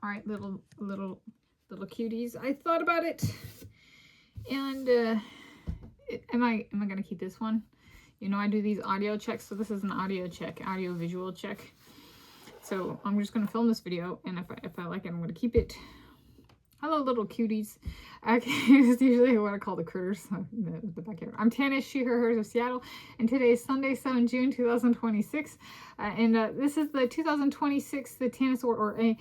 All right, little cuties. I thought about it, and am I gonna keep this one? You know, I do these audio checks, so this is an audio check, audio visual check. So I'm just gonna film this video, and if I like it, I'm gonna keep it. Hello, little cuties. Okay, it's usually what I call the critters. The backyard. I'm Tanis, she, her, hers of Seattle, and today is Sunday, 7 June 2026. This is the 2026 the Tanis Award, or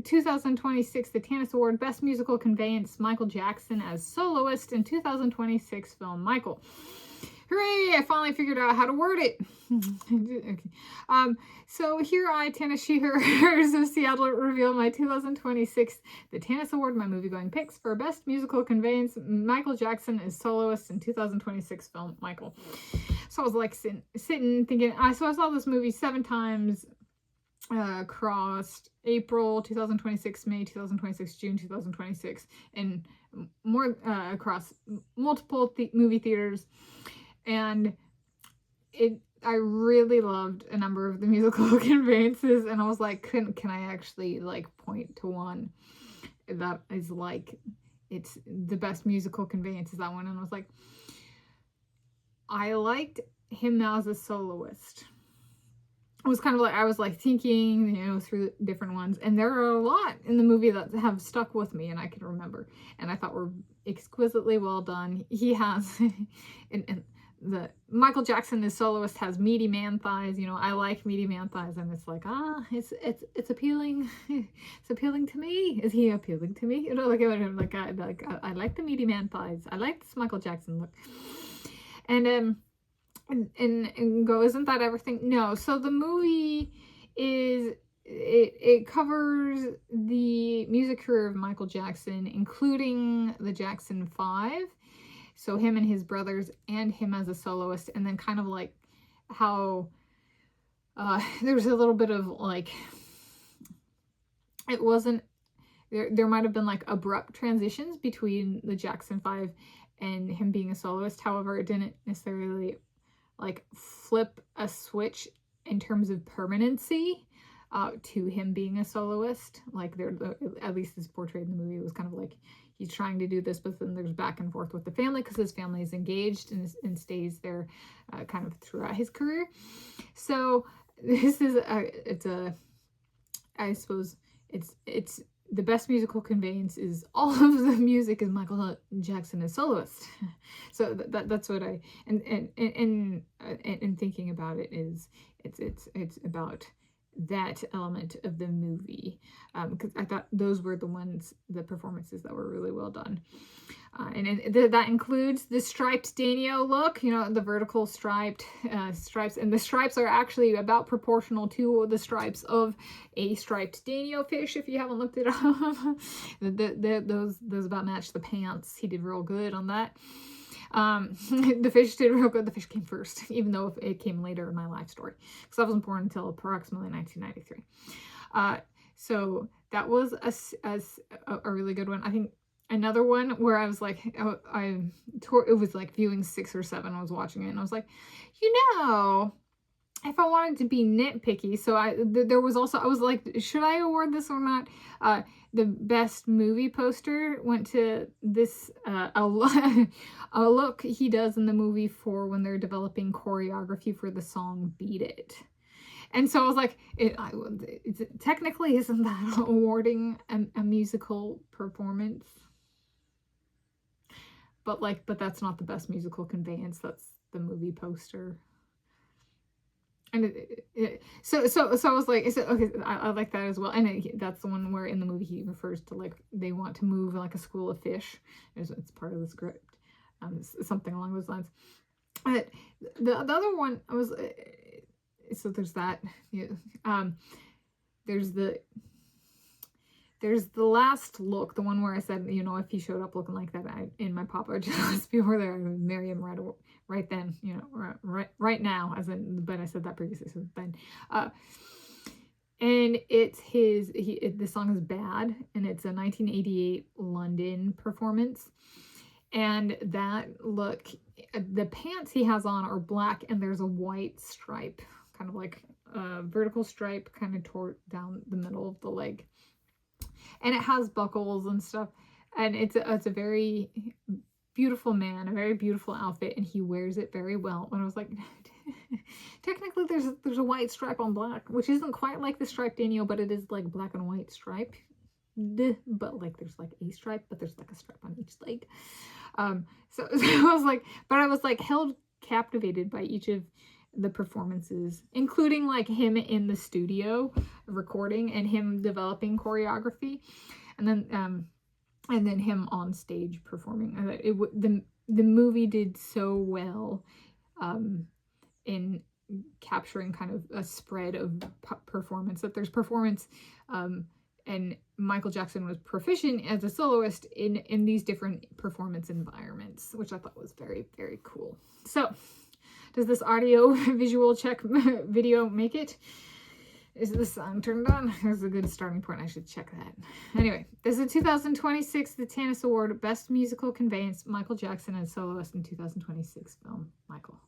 2026 the Tanis Award Best Musical Conveyance, Michael Jackson as soloist in 2026 film Michael. Hooray! I finally figured out how to word it. Okay. So here I, Tanis, she, her, hers of Seattle, reveal my 2026 the Tanis Award, my movie-going picks for Best Musical Conveyance, Michael Jackson as soloist in 2026 film Michael. So I was like sitting thinking, so I saw this movie 7 times, crossed April 2026, May 2026, June 2026, and more across multiple movie theaters. And I really loved a number of the musical conveyances, and I was like, can I actually like point to one that is like, it's the best musical conveyance is that one? And I was like, I liked him as a soloist. It was kind of like, I was like thinking, you know, through different ones, and there are a lot in the movie that have stuck with me and I can remember, and I thought were exquisitely well done. He has, and the Michael Jackson, as soloist, has meaty man thighs. You know, I like meaty man thighs, and it's like, it's appealing. It's appealing to me. Is he appealing to me? You know, I like the meaty man thighs. I like this Michael Jackson look. And go, isn't that everything? No. So the movie is, it covers the music career of Michael Jackson, including the Jackson 5. So him and his brothers, and him as a soloist, and then kind of like how there's a little bit of like, it wasn't, there might have been like abrupt transitions between the Jackson 5 and him being a soloist. However, it didn't necessarily like flip a switch in terms of permanency to him being a soloist. Like, there, at least as portrayed in the movie, it was kind of like he's trying to do this, but then there's back and forth with the family because his family is engaged and stays there kind of throughout his career. So this is I suppose it's the best musical conveyance is all of the music is Michael Jackson as soloist. So that's what I, and thinking about it is, it's about that element of the movie, because I thought those were the performances that were really well done. That includes the striped Danio look, you know, the vertical stripes, and the stripes are actually about proportional to the stripes of a striped Danio fish, if you haven't looked it up. Those about match the pants. He did real good on that. The fish did real good. The fish came first, even though it came later in my life story, because I wasn't born until approximately 1993. So that was a really good one. I think another one where I was like, it was like viewing 6 or 7. I was watching it, and I was like, you know, if I wanted to be nitpicky, so there was also, I was like, should I award this or not? The best movie poster went to this, a look he does in the movie for when they're developing choreography for the song Beat It. And so I was like, technically, isn't that awarding a musical performance? But that's not the best musical conveyance. That's the movie poster. And so I was like, okay, I like that as well. And that's the one where in the movie he refers to, like, they want to move like a school of fish. It's part of the script, something along those lines. But the other one was, so there's that. Yeah, there's the last look, the one where I said, you know, if he showed up looking like that in my Papa just before there, I would marry him right then, you know, right now, as in, but I said that previously, so then, and it's the song is Bad, and it's a 1988 London performance, and that look, the pants he has on are black, and there's a white stripe, kind of like a vertical stripe, kind of toward down the middle of the leg. and it has buckles and stuff, and it's a very beautiful man, a very beautiful outfit, and he wears it very well. And I was like, technically there's a white stripe on black, which isn't quite like the stripe Daniel, but it is like black and white stripe. But like there's like a stripe, but there's like a stripe on each leg. So I was like held captivated by each of the performances, including like him in the studio recording and him developing choreography, and then him on stage performing. The movie did so well in capturing kind of a spread of performance, that there's performance, and Michael Jackson was proficient as a soloist in these different performance environments, which I thought was very, very cool. So does this audio visual check video make it? Is the song turned on? That's a good starting point. I should check that. Anyway, this is 2026, the Tanis Award, Best Musical Conveyance, Michael Jackson as Soloist in 2026 film. Michael.